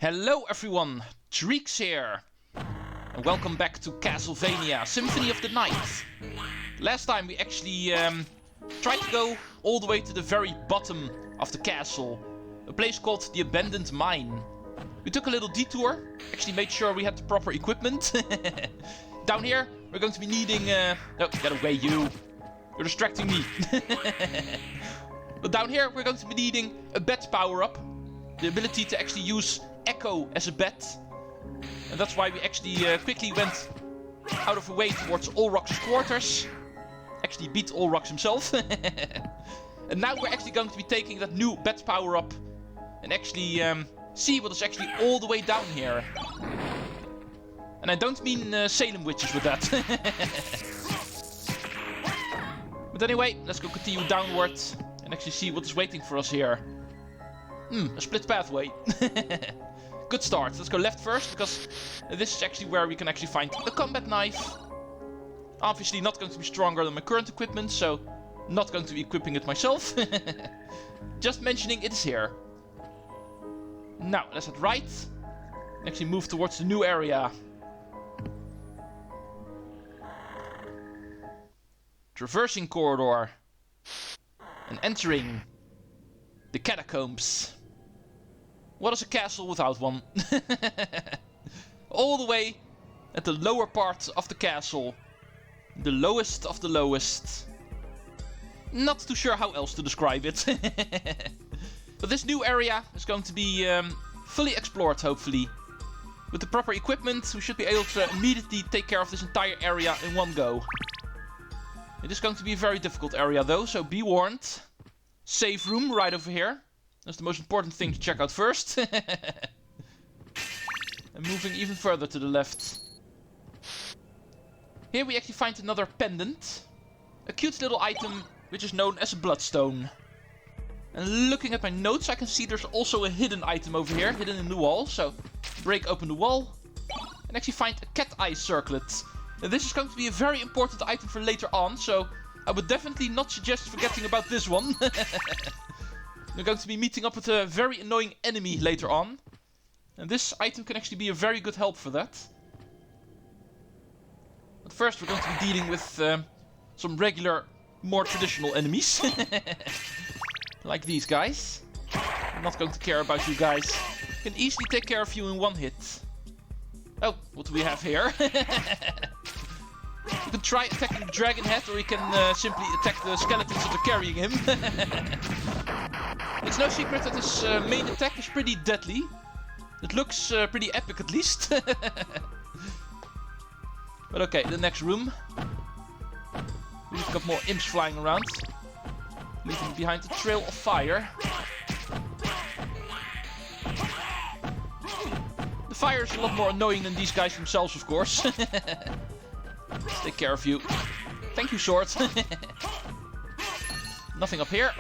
Hello everyone, Treecks here, and welcome back to Castlevania Symphony of the Night. Last time we actually tried to go all the way to the very bottom of the castle, a place called the Abandoned Mine. We took a little detour, actually made sure we had the proper equipment. Down here we're going to be needing... No, get away you! You're distracting me! But down here we're going to be needing a bat power-up. The ability to actually use Echo as a bat. And that's why we actually quickly went out of the way towards Olrock's quarters. Actually beat Olrock himself. And now we're actually going to be taking that new bat power-up. And actually see what is actually all the way down here. And I don't mean Salem witches with that. But anyway, let's go continue downward. And actually see what is waiting for us here. A split pathway. Good start. Let's go left first, because this is actually where we can actually find a combat knife. Obviously not going to be stronger than my current equipment, so not going to be equipping it myself. Just mentioning it is here. Now, let's head right. And actually move towards the new area. Traversing corridor. And entering the Catacombs. What is a castle without one? All the way at the lower part of the castle. The lowest of the lowest. Not too sure how else to describe it. But this new area is going to be fully explored, hopefully. With the proper equipment, we should be able to immediately take care of this entire area in one go. It is going to be a very difficult area though, so be warned. Save room right over here. That's the most important thing to check out first. And moving even further to the left. Here we actually find another pendant. A cute little item which is known as a Bloodstone. And looking at my notes I can see there's also a hidden item over here, hidden in the wall. So break open the wall and actually find a cat eye circlet. And this is going to be a very important item for later on, so I would definitely not suggest forgetting about this one. We're going to be meeting up with a very annoying enemy later on. And this item can actually be a very good help for that. But first we're going to be dealing with some regular, more traditional enemies. Like these guys. I'm not going to care about you guys. Can easily take care of you in one hit. Oh, what do we have here? You can try attacking the dragon head, or you can simply attack the skeletons that are carrying him. It's no secret that his main attack is pretty deadly. It looks pretty epic at least. But okay, the next room. We've got more imps flying around. Leaving behind a trail of fire. The fire is a lot more annoying than these guys themselves, of course. Let's take care of you. Thank you, sword. Nothing up here.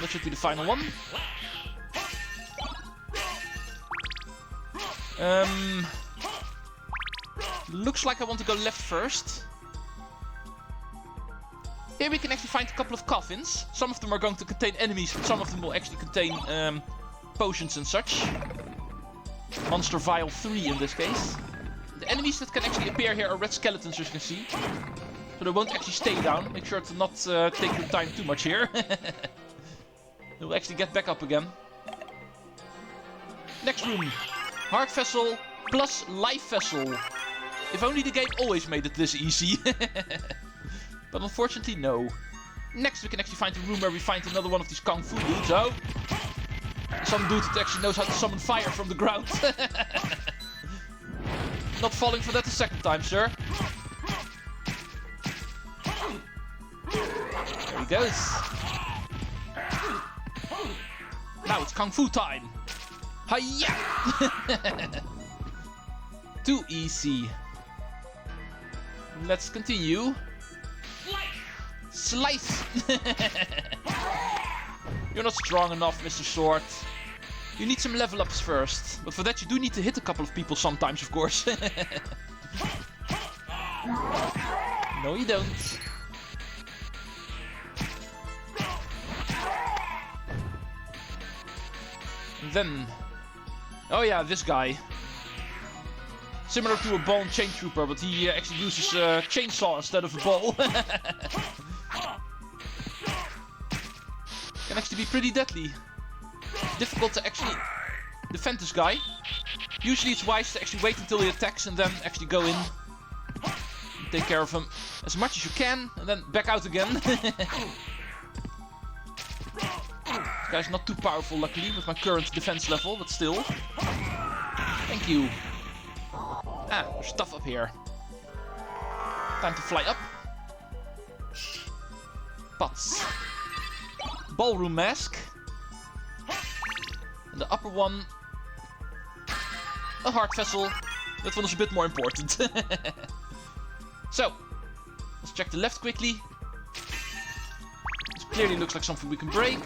That should be the final one. Looks like I want to go left first. Here we can actually find a couple of coffins. Some of them are going to contain enemies, and some of them will actually contain potions and such. Monster Vial 3 in this case. The enemies that can actually appear here are red skeletons, as you can see. So they won't actually stay down. Make sure to not take your time too much here. They will actually get back up again. Next room. Heart Vessel plus Life Vessel. If only the game always made it this easy. But unfortunately, no. Next we can actually find a room where we find another one of these Kung Fu dudes. Oh! Some dude that actually knows how to summon fire from the ground. Not falling for that a second time, sir. There he goes. Now it's Kung Fu time. Hiya! Too easy. Let's continue. Slice! You're not strong enough, Mr. Sword. You need some level ups first. But for that you do need to hit a couple of people sometimes, of course. No, you don't. then... Oh yeah, this guy. Similar to a ball and chain trooper, but he actually uses a chainsaw instead of a ball. Can actually be pretty deadly. Difficult to actually defend this guy. Usually it's wise to actually wait until he attacks and then actually go in. And take care of him as much as you can and then back out again. This guy's not too powerful, luckily, with my current defense level, but still. Thank you. Ah, there's stuff up here. Time to fly up. Pots. Ballroom mask. And the upper one, a heart vessel. That one is a bit more important. So, let's check the left quickly. This clearly looks like something we can break.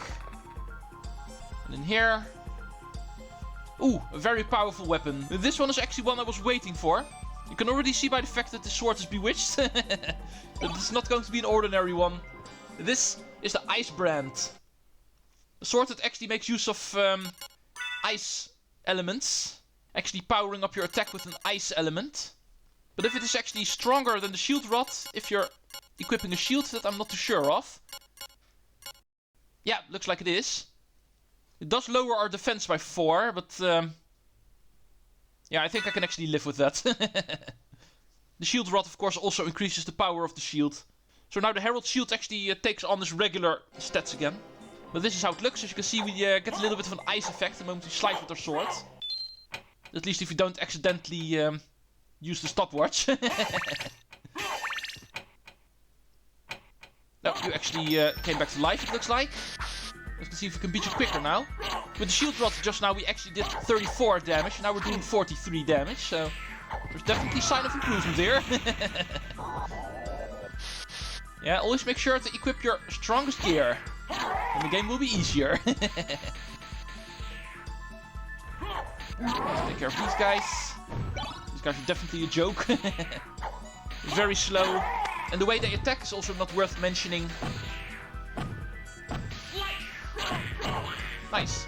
And in here... Ooh, a very powerful weapon. This one is actually one I was waiting for. You can already see by the fact that the sword is bewitched. That it's not going to be an ordinary one. This is the Icebrand. A sword that actually makes use of ice elements. Actually powering up your attack with an ice element. But if it is actually stronger than the shield rod, if you're equipping a shield, that I'm not too sure of. Yeah, looks like it is. It does lower our defense by 4, but yeah, I think I can actually live with that. The shield rod, of course, also increases the power of the shield. So now the Herald shield actually takes on his regular stats again. But this is how it looks. As you can see, we get a little bit of an ice effect the moment we slide with our sword. At least if you don't accidentally use the stopwatch. No, you actually came back to life, it looks like. Let's see if we can beat you quicker now. With the shield rod just now we actually did 34 damage. Now we're doing 43 damage, so there's definitely sign of improvement here. Yeah, always make sure to equip your strongest gear. And the game will be easier. Take care of these guys. These guys are definitely a joke. Very slow. And the way they attack is also not worth mentioning. Nice.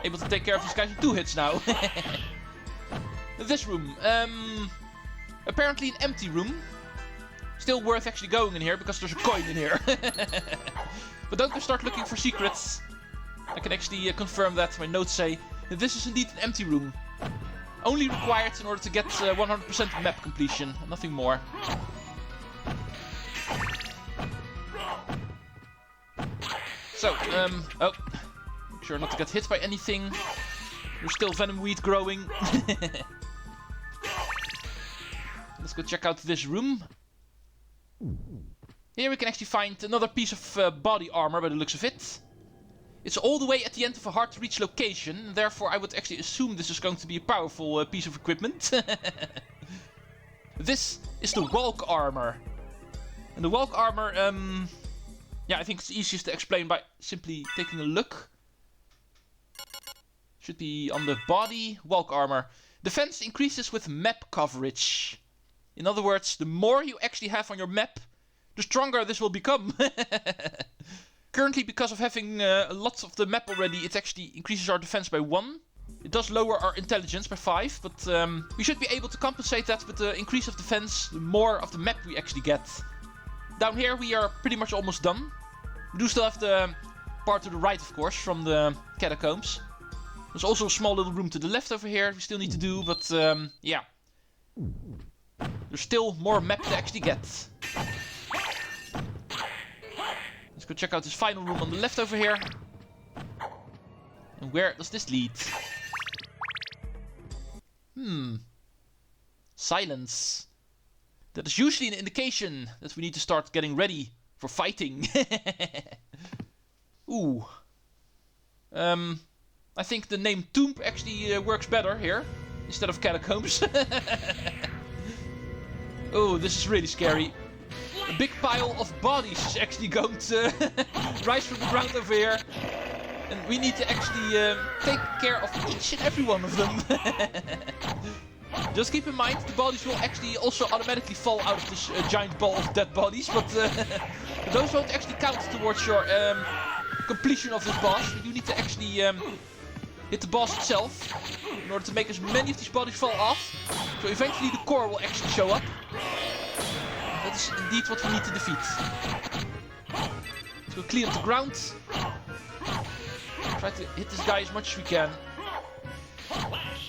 Able to take care of these guys in 2 hits now. This room. Apparently an empty room. Still worth actually going in here because there's a coin in here. But don't go start looking for secrets. I can actually confirm that. My notes say that this is indeed an empty room. Only required in order to get 100% map completion. Nothing more. So, oh. Make sure not to get hit by anything. There's still venom weed growing. Let's go check out this room. Here we can actually find another piece of body armor by the looks of it. It's all the way at the end of a hard to reach location. Therefore I would actually assume this is going to be a powerful piece of equipment. This is the walk armor. And the walk armor, yeah, I think it's easiest to explain by simply taking a look. Should be on the body. Walk armor. Defense increases with map coverage. In other words, the more you actually have on your map, the stronger this will become. Currently, because of having lots of the map already, it actually increases our defense by 1. It does lower our intelligence by 5, but we should be able to compensate that with the increase of defense, the more of the map we actually get. Down here we are pretty much almost done. We do still have the part to the right, of course, from the Catacombs. There's also a small little room to the left over here we still need to do, but yeah. There's still more map to actually get. Let's go check out this final room on the left over here. And where does this lead? Silence. That is usually an indication that we need to start getting ready for fighting. Ooh. I think the name Tomb actually works better here, instead of Catacombs. Oh, this is really scary. A big pile of bodies is actually going to rise from the ground over here. And we need to actually take care of each and every one of them. Just keep in mind, the bodies will actually also automatically fall out of this giant ball of dead bodies. But those won't actually count towards your completion of this boss. You need to actually hit the boss itself in order to make as many of these bodies fall off. So eventually the core will actually show up. That is indeed what we need to defeat. So we'll clean up the ground. Try to hit this guy as much as we can.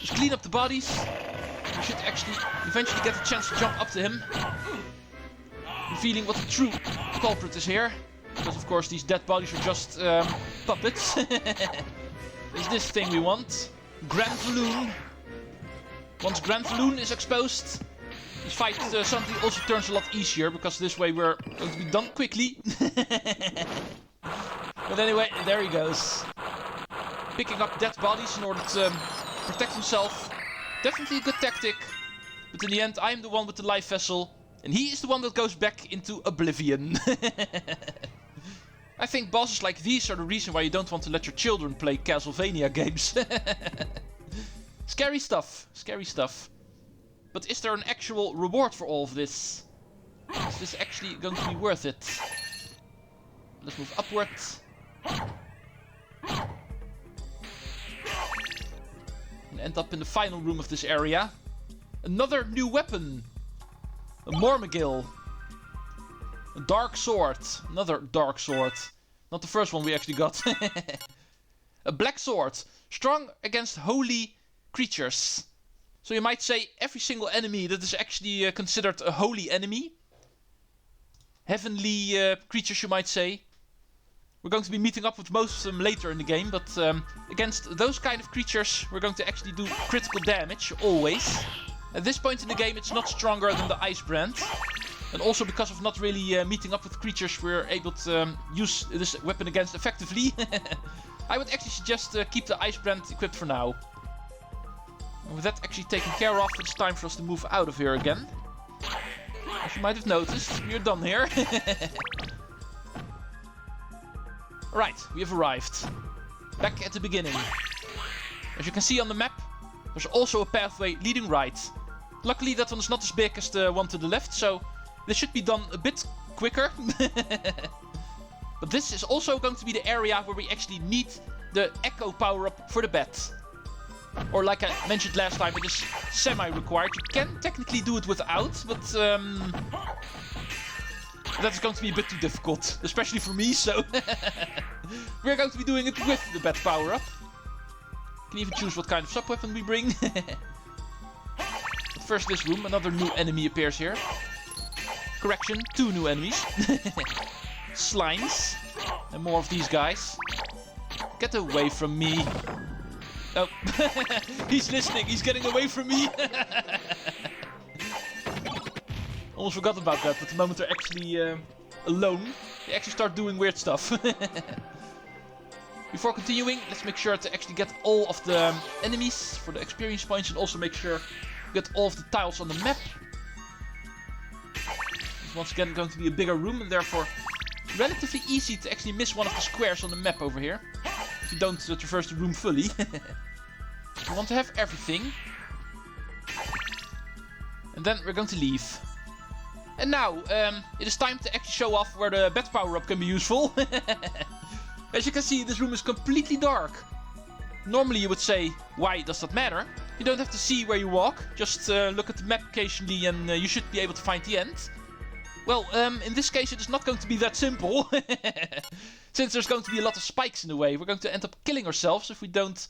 Just clean up the bodies. We should actually eventually get a chance to jump up to him. Revealing what the true culprit is here. Because of course these dead bodies are just puppets. Is this thing we want. Grand Veluwe. Once Grand Veluwe is exposed, this fight suddenly also turns a lot easier. Because this way we're going to be done quickly. But anyway, there he goes. Picking up dead bodies in order to protect himself. Definitely a good tactic. But in the end, I am the one with the life vessel. And he is the one that goes back into oblivion. I think bosses like these are the reason why you don't want to let your children play Castlevania games. Scary stuff. Scary stuff. But is there an actual reward for all of this? Is this actually going to be worth it? Let's move upwards. And end up in the final room of this area. Another new weapon. A Mormegil. A dark sword. Another dark sword. Not the first one we actually got. A black sword. Strong against holy creatures. So you might say every single enemy that is actually considered a holy enemy. Heavenly creatures, you might say. We're going to be meeting up with most of them later in the game. But against those kind of creatures we're going to actually do critical damage. Always. At this point in the game it's not stronger than the Icebrand. And also because of not really meeting up with creatures we're able to use this weapon against effectively. I would actually suggest keep the Icebrand equipped for now. And with that actually taken care of, it's time for us to move out of here again. As you might have noticed, we're done here. Right, we have arrived. Back at the beginning. As you can see on the map, there's also a pathway leading right. Luckily that one is not as big as the one to the left, so this should be done a bit quicker. But this is also going to be the area where we actually need the echo power-up for the bat. Or like I mentioned last time, it is semi-required. You can technically do it without, but that's going to be a bit too difficult. Especially for me, so we're going to be doing it with the bat power-up. Can even choose what kind of sub-weapon we bring. But first this room, another new enemy appears here. Correction, 2 new enemies. Slimes. And more of these guys. Get away from me. Oh, he's listening, he's getting away from me. Almost forgot about that, but the moment they're actually alone, they actually start doing weird stuff. Before continuing, let's make sure to actually get all of the enemies for the experience points and also make sure to get all of the tiles on the map. It's once again going to be a bigger room and therefore relatively easy to actually miss one of the squares on the map over here. If you don't traverse the room fully. You want to have everything. And then we're going to leave. And now, it is time to actually show off where the bat power-up can be useful. As you can see, this room is completely dark. Normally you would say, why does that matter? You don't have to see where you walk. Just look at the map occasionally and you should be able to find the end. Well, in this case it is not going to be that simple. Since there's going to be a lot of spikes in the way. We're going to end up killing ourselves if we don't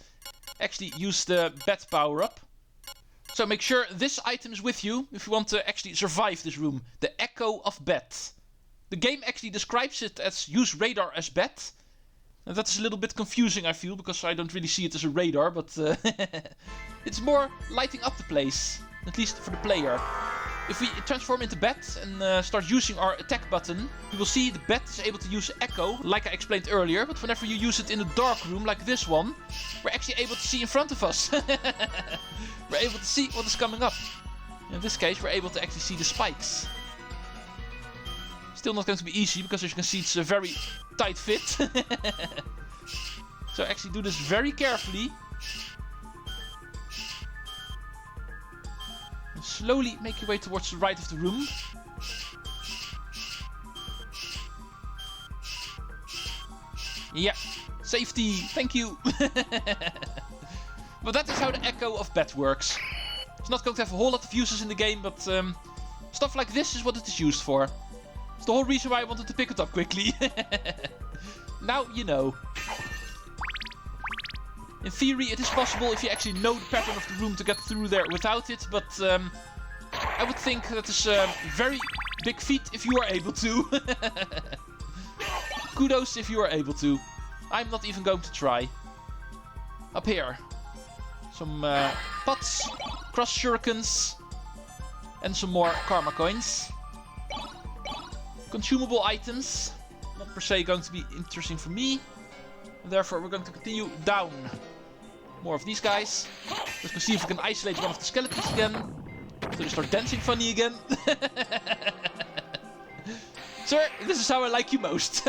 actually use the bat power-up. So make sure this item is with you if you want to actually survive this room. The Echo of Bat. The game actually describes it as use radar as bat. And that's a little bit confusing, I feel, because I don't really see it as a radar, but it's more lighting up the place, at least for the player. If we transform into bat and start using our attack button, you will see the bat is able to use echo, like I explained earlier, but whenever you use it in a dark room like this one, we're actually able to see in front of us. We're able to see what is coming up. In this case, we're able to actually see the spikes. Still not going to be easy, because as you can see, it's a very tight fit. So actually do this very carefully. And slowly make your way towards the right of the room. Yeah, safety, thank you. But that is how the echo of bat works. It's not going to have a whole lot of uses in the game, but stuff like this is what it is used for. It's the whole reason why I wanted to pick it up quickly. Now you know. In theory, it is possible if you actually know the pattern of the room to get through there without it, but I would think that is a very big feat if you are able to. Kudos if you are able to. I'm not even going to try. Up here. Some pots, cross shurikens, and some more karma coins. Consumable items. Not per se going to be interesting for me. And therefore we're going to continue down. More of these guys. Let's go see if we can isolate one of the skeletons again. So they start dancing funny again. Sir, this is how I like you most.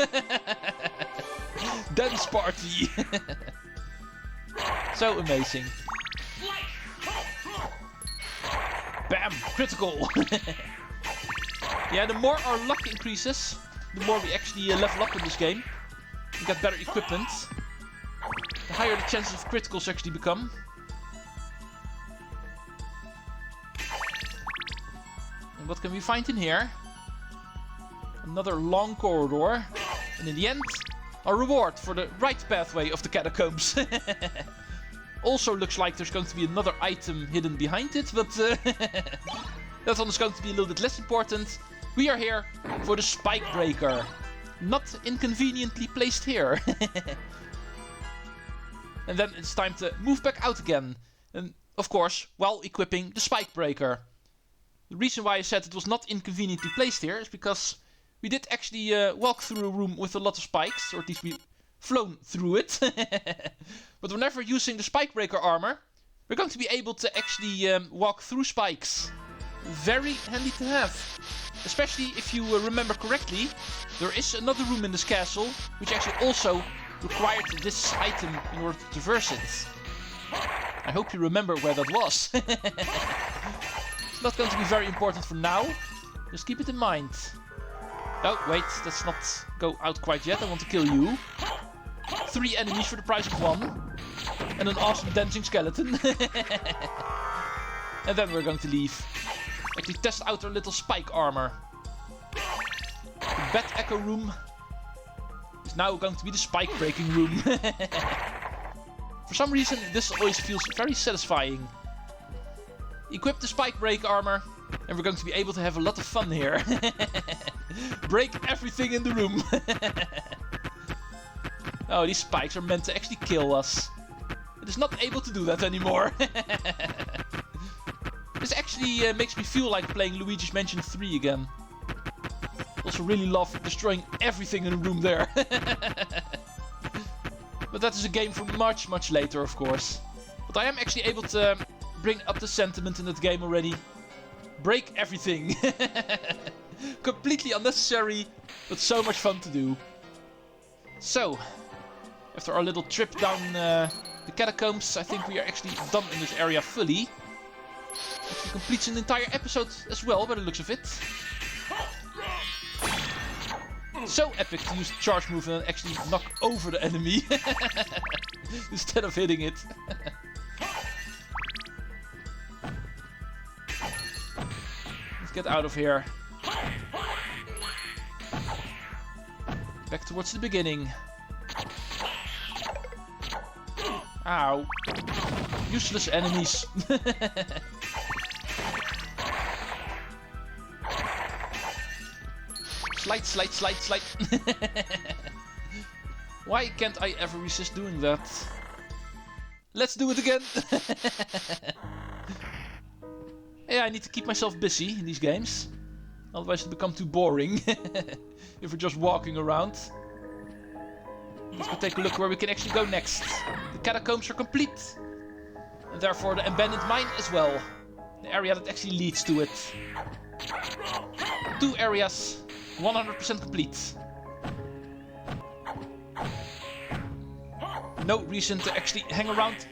Dance party. So amazing. Bam! Critical! Yeah, the more our luck increases, the more we actually level up in this game. We get better equipment. The higher the chances of criticals actually become. And what can we find in here? Another long corridor. And in the end, a reward for the right pathway of the catacombs. Also looks like there's going to be another item hidden behind it, but that one is going to be a little bit less important. We are here for the spike breaker. Not inconveniently placed here. And then it's time to move back out again. And of course, while equipping the spike breaker. The reason why I said it was not inconveniently placed here is because we did actually walk through a room with a lot of spikes, or at least we flown through it. But whenever using the spike breaker armor, we're going to be able to actually walk through spikes. Very handy to have. Especially if you remember correctly, there is another room in this castle which actually also required this item in order to traverse it. I hope you remember where that was. It's not going to be very important for now. Just keep it in mind. Oh, wait, let's not go out quite yet. I want to kill you. 3 enemies for the price of 1. And an awesome dancing skeleton. And then we're going to leave. Actually test out our little spike armor. The Bat Echo room is now going to be the spike breaking room. For some reason this always feels very satisfying. Equip the spike break armor and we're going to be able to have a lot of fun here. Break everything in the room. Oh, these spikes are meant to actually kill us. It is not able to do that anymore. This actually makes me feel like playing Luigi's Mansion 3 again. Also really love destroying everything in the room there. But that is a game for much, much later, of course. But I am actually able to bring up the sentiment in that game already. Break everything. Completely unnecessary, but so much fun to do. So, after our little trip down the catacombs, I think we are actually done in this area fully. Actually completes an entire episode as well, by the looks of it. So epic to use the charge move and actually knock over the enemy. Instead of hitting it. Let's get out of here. Back towards the beginning. Ow. Useless enemies. Slide, slide, slide, slide. Why can't I ever resist doing that? Let's do it again. Yeah, I need to keep myself busy in these games. Otherwise it'll become too boring. If we're just walking around. Let's go take a look where we can actually go next. The catacombs are complete. And therefore the abandoned mine as well. The area that actually leads to it. 2 areas. 100% complete. No reason to actually hang around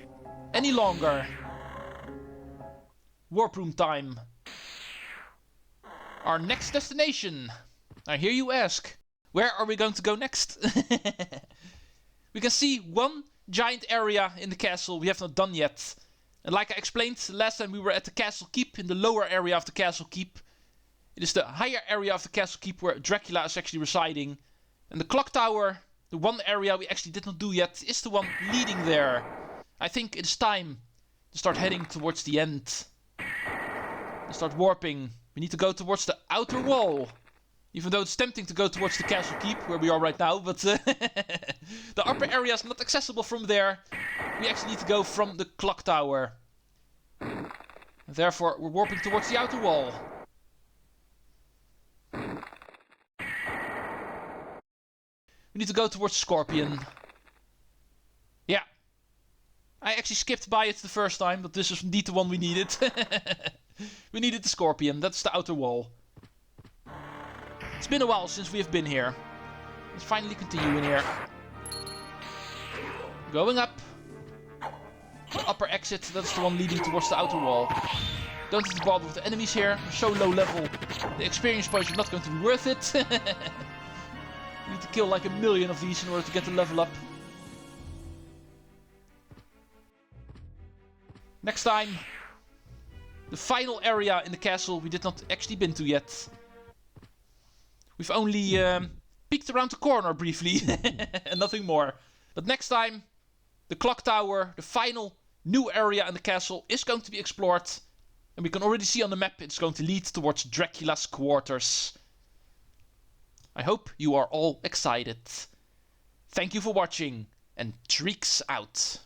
any longer. Warp room time. Our next destination. I hear you ask. Where are we going to go next? We can see 1 giant area in the castle we have not done yet. And like I explained last time we were at the castle keep, in the lower area of the castle keep. It is the higher area of the castle keep where Dracula is actually residing. And the clock tower, the one area we actually did not do yet, is the one leading there. I think it's time to start heading towards the end. To start warping. We need to go towards the outer wall. Even though it's tempting to go towards the castle keep, where we are right now, but the upper area is not accessible from there. We actually need to go from the clock tower. Therefore, we're warping towards the outer wall. We need to go towards Scorpion. Yeah. I actually skipped by it the first time, but this is indeed the one we needed. We needed the Scorpion, that's the outer wall. It's been a while since we have been here. Let's finally continue in here. Going up. The upper exit, that's the one leading towards the outer wall. Don't have to bother with the enemies here. They're so low level. The experience points are not going to be worth it. You need to kill like 1,000,000 of these in order to get the level up. Next time. The final area in the castle we did not actually been to yet. We've only peeked around the corner briefly and nothing more. But next time, the clock tower, the final new area in the castle, is going to be explored. And we can already see on the map it's going to lead towards Dracula's quarters. I hope you are all excited. Thank you for watching, and Treecks out.